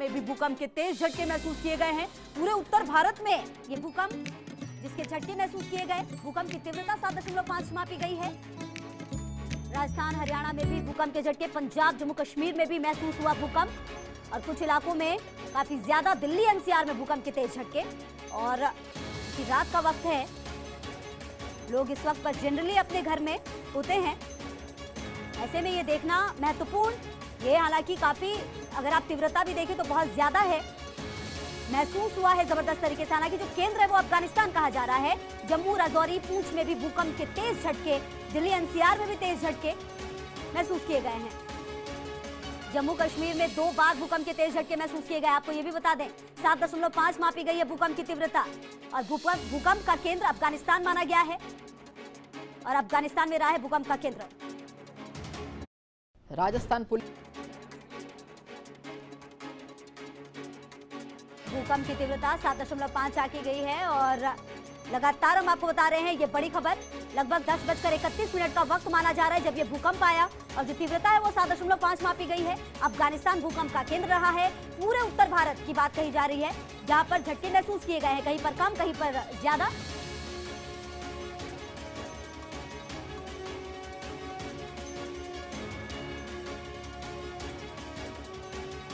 में भी भूकंप के तेज झटके महसूस किए गए हैं। पूरे उत्तर भारत में ये भूकंप जिसके झटके महसूस किए गए, भूकंप की तीव्रता 7.5 मापी गई है। राजस्थान हरियाणा में भी भूकंप के झटके, पंजाब जम्मू कश्मीर में भी महसूस हुआ भूकंप और कुछ इलाकों में काफी ज्यादा, दिल्ली एनसीआर में भूकंप के तेज झटके। और रात का वक्त है, लोग इस वक्त पर जनरली अपने घर में होते हैं, ऐसे में ये देखना महत्वपूर्ण, ये हालांकि काफी, अगर आप तीव्रता भी देखें तो बहुत ज्यादा है, महसूस हुआ है जबरदस्त तरीके से। हालांकि जो केंद्र है वो अफगानिस्तान कहा जा रहा है। जम्मू, राजौरी, पूंछ में भी भूकंप के तेज झटके, दिल्ली एनसीआर में भी तेज झटके महसूस किए गए हैं। जम्मू कश्मीर में 2 बार भूकंप के तेज झटके महसूस किए गए। आपको ये भी बता दें 7.5 मापी गई है भूकंप की तीव्रता और भूकंप का केंद्र अफगानिस्तान माना गया है और अफगानिस्तान में रहा है भूकंप का केंद्र। राजस्थान पुलिस भूकंप की तीव्रता 7.5 आंकी गई है और लगातार हम आपको बता रहे हैं ये बड़ी खबर। लगभग 10:31 का वक्त माना जा रहा है जब ये भूकंप आया और जो तीव्रता है वो 7.5 मापी गई है। अफगानिस्तान भूकंप का केंद्र रहा है। पूरे उत्तर भारत की बात कही जा रही है जहां पर झटके महसूस किए गए हैं, कहीं पर कम, कहीं पर ज्यादा।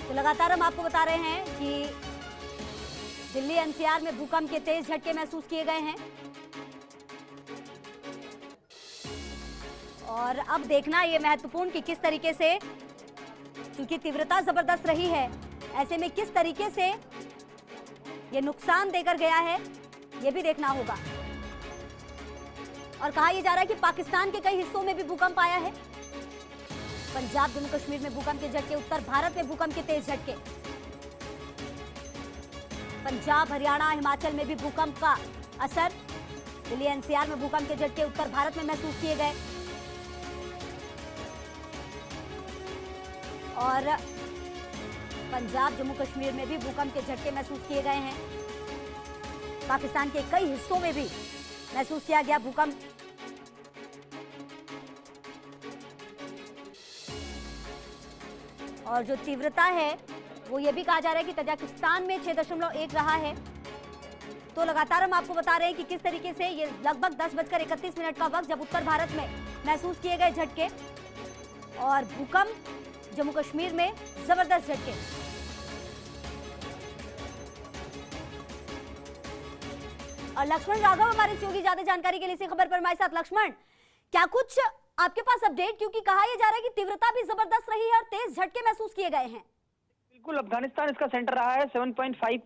तो लगातार हम आपको बता रहे हैं कि दिल्ली एनसीआर में भूकंप के तेज झटके महसूस किए गए हैं और अब देखना ये महत्वपूर्ण कि किस तरीके से, क्योंकि तीव्रता जबरदस्त रही है, ऐसे में किस तरीके से ये नुकसान देकर गया है ये भी देखना होगा। और कहा यह जा रहा है कि पाकिस्तान के कई हिस्सों में भी भूकंप आया है। पंजाब जम्मू कश्मीर में भूकंप के झटके, उत्तर भारत में भूकंप के तेज झटके, पंजाब हरियाणा हिमाचल में भी भूकंप का असर, दिल्ली एनसीआर में भूकंप के झटके उत्तर भारत में महसूस किए गए और पंजाब जम्मू कश्मीर में भी भूकंप के झटके महसूस किए गए हैं। पाकिस्तान के कई हिस्सों में भी महसूस किया गया भूकंप। और जो तीव्रता है वो ये भी कहा जा रहा है कि तजाकिस्तान में 6.1 रहा है। तो लगातार हम आपको बता रहे हैं कि किस तरीके से ये लगभग 10:31 का वक्त जब उत्तर भारत में महसूस किए गए झटके और भूकंप जम्मू कश्मीर में जबरदस्त झटके। और लक्ष्मण राघव हमारे सहयोगी ज्यादा जानकारी के लिए इसी खबर पर हमारे साथ। लक्ष्मण, क्या कुछ आपके पास अपडेट, क्योंकि कहा यह जा रहा है कि तीव्रता भी जबरदस्त रही है और तेज झटके महसूस किए गए हैं। बिल्कुल, अफगानिस्तान इसका सेंटर रहा है। 7.5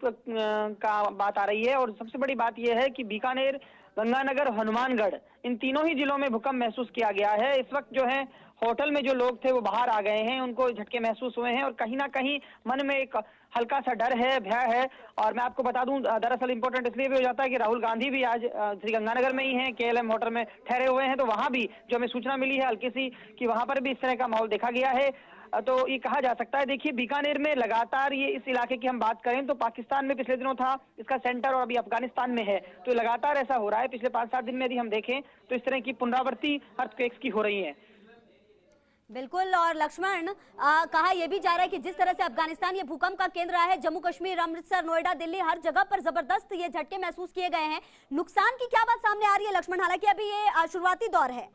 का बात आ रही है और सबसे बड़ी बात यह है कि बीकानेर, गंगानगर, हनुमानगढ़, इन तीनों ही जिलों में भूकंप महसूस किया गया है। इस वक्त जो है होटल में जो लोग थे वो बाहर आ गए हैं, उनको झटके महसूस हुए हैं और कहीं ना कहीं मन में एक हल्का सा डर है, भय है। और मैं आपको बता दूं, दरअसल इंपॉर्टेंट इसलिए भी हो जाता है कि राहुल गांधी भी आज श्रीगंगानगर में ही हैं, KLM होटल में ठहरे हुए हैं। तो वहां भी जो हमें सूचना मिली है हल्की सी कि वहां पर भी इस तरह का माहौल देखा गया है। तो ये कहा जा सकता है, देखिए बीकानेर में लगातार, ये इस इलाके की हम बात करें तो पाकिस्तान में पिछले दिनों था इसका सेंटर और अभी अफगानिस्तान में है। तो लगातार ऐसा हो रहा है। पिछले 5-7 दिन में यदि हम देखें तो इस तरह की पुनरावृत्ति अर्थक्वेक्स की हो रही है। बिल्कुल। और लक्ष्मण, कहा यह भी जा रहा है कि जिस तरह से अफगानिस्तान ये भूकंप का केंद्र रहा है, जम्मू कश्मीर, अमृतसर, नोएडा, दिल्ली, हर जगह पर जबरदस्त ये झटके महसूस किए गए हैं। नुकसान की क्या बात सामने आ रही है लक्ष्मण? हालांकि अभी ये शुरुआती दौर है।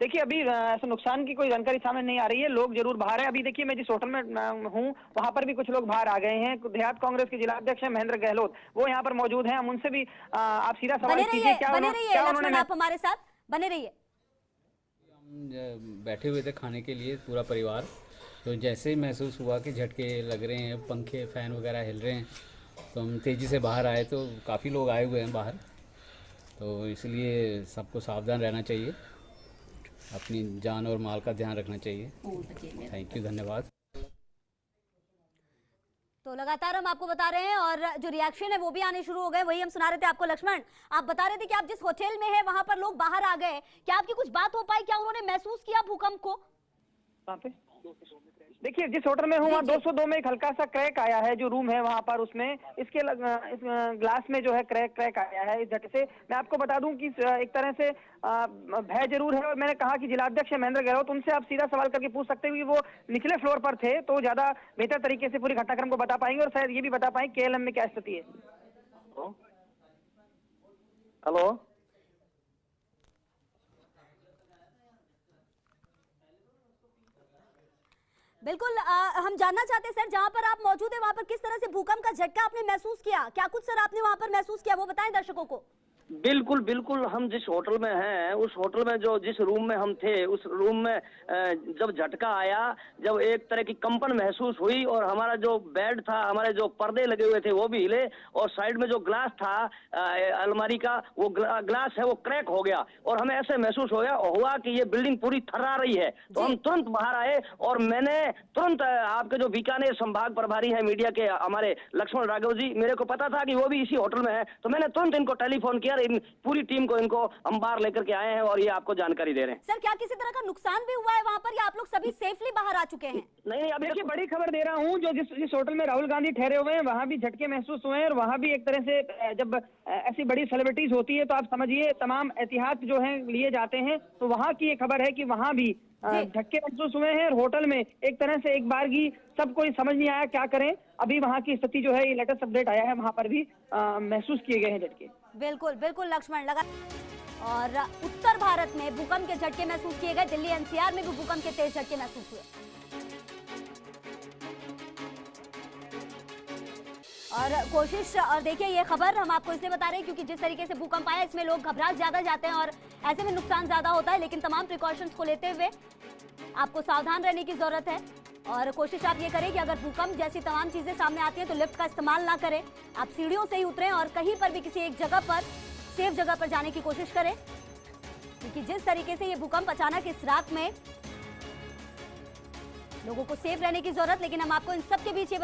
देखिए, अभी ऐसा नुकसान की कोई जानकारी सामने नहीं आ रही है। लोग जरूर बाहर हैं। अभी देखिए, मैं जिस होटल में हूँ वहां पर भी कुछ लोग बाहर आ गए हैं। देहात कांग्रेस के जिला अध्यक्ष हैं महेंद्र गहलोत, वो यहाँ पर मौजूद हैं। हम उनसे भी आप सीधा सवाल कीजिए। क्या लक्ष्मण, आप हमारे साथ बने रहिए। हम बैठे हुए थे खाने के लिए पूरा परिवार, तो जैसे ही महसूस हुआ कि झटके लग रहे हैं, पंखे फैन वगैरह हिल रहे हैं, तो हम तेज़ी से बाहर आए। तो काफ़ी लोग आए हुए हैं बाहर, तो इसलिए सबको सावधान रहना चाहिए, अपनी जान और माल का ध्यान रखना चाहिए। थैंक यू, धन्यवाद। तो लगातार हम आपको बता रहे हैं और जो रिएक्शन है वो भी आने शुरू हो गए, वही हम सुना रहे थे आपको। लक्ष्मण, आप बता रहे थे कि आप जिस होटल में हैं वहां पर लोग बाहर आ गए, क्या आपकी कुछ बात हो पाई? क्या उन्होंने महसूस किया भूकंप को? वहाँ पे देखिए जिस होटल में हूँ वहाँ जी, जी। 202 में एक हल्का सा क्रैक आया है, जो रूम है वहाँ पर उसमें इस ग्लास में जो है क्रैक आया है इस झटके से। मैं आपको बता दूं कि एक तरह से भय जरूर है, और मैंने कहा कि जिलाध्यक्ष महेंद्र गहलोत, उनसे आप सीधा सवाल करके पूछ सकते हो कि वो निचले फ्लोर पर थे तो ज्यादा बेहतर तरीके से पूरी घटनाक्रम को बता पाएंगे और शायद ये भी बता पाएंगे केएलएम में क्या स्थिति है। हेलो। बिल्कुल हम जानना चाहते हैं सर, जहां पर आप मौजूद हैं वहां पर किस तरह से भूकंप का झटका आपने महसूस किया, क्या कुछ सर आपने वहां पर महसूस किया वो बताएं दर्शकों को। बिल्कुल बिल्कुल, हम जिस होटल में हैं उस होटल में जो जिस रूम में हम थे उस रूम में जब झटका आया, जब एक तरह की कंपन महसूस हुई और हमारा जो बेड था, हमारे जो पर्दे लगे हुए थे वो भी हिले, और साइड में जो ग्लास था अलमारी का, वो ग्लास है वो क्रैक हो गया, और हमें ऐसे महसूस हुआ कि ये बिल्डिंग पूरी थर्रा रही है। तो हम तुरंत बाहर आए और मैंने तुरंत आपके जो बीकानेर संभाग प्रभारी है मीडिया के हमारे लक्ष्मण राघव जी, मेरे को पता था कि वो भी इसी होटल में है, तो मैंने तुरंत इनको टेलीफोन किया, इन पूरी टीम को इनको हम बाहर लेकर के आए हैं और ये आपको जानकारी दे रहे हैं। सर क्या किसी तरह का नुकसान भी हुआ है वहां पर, या आप लोग सभी सेफली बाहर आ चुके हैं? नहीं, अब देखिए बड़ी खबर दे रहा हूँ, जो जिस होटल में राहुल गांधी ठहरे हुए हैं वहां भी झटके महसूस हुए हैं, और वहां भी एक तरह से जब ऐसी बड़ी सेलिब्रिटीज होती है तो आप समझिए तमाम एहतियात जो है लिए जाते हैं, तो वहां की ये खबर है कि वहां भी झटके महसूस हुए हैं, और होटल में एक तरह से एक बार की सब कोई समझ नहीं आया क्या करें। अभी वहां की स्थिति जो है, ये लेटेस्ट अपडेट आया है, वहां पर भी महसूस किए गए हैं झटके। बिल्कुल बिल्कुल लक्ष्मण लगा। और उत्तर भारत में भूकंप के झटके महसूस किए गए, दिल्ली एनसीआर में भी भूकंप के तेज झटके महसूस हुए। और कोशिश, और देखिए ये खबर हम आपको इसलिए बता रहे हैं क्योंकि जिस तरीके से भूकंप आया इसमें लोग घबरा ज्यादा जाते हैं और ऐसे में नुकसान ज्यादा होता है, लेकिन तमाम प्रिकॉशंस को लेते हुए आपको सावधान रहने की जरूरत है। और कोशिश आप ये करें कि अगर भूकंप जैसी तमाम चीजें सामने आती हैं तो लिफ्ट का इस्तेमाल ना करें, आप सीढ़ियों से ही उतरें और कहीं पर भी किसी एक जगह पर, सेफ जगह पर जाने की कोशिश करें, क्योंकि जिस तरीके से ये भूकंप अचानक इस रात में, लोगों को सेफ रहने की जरूरत। लेकिन हम आपको इन सब के बीच ये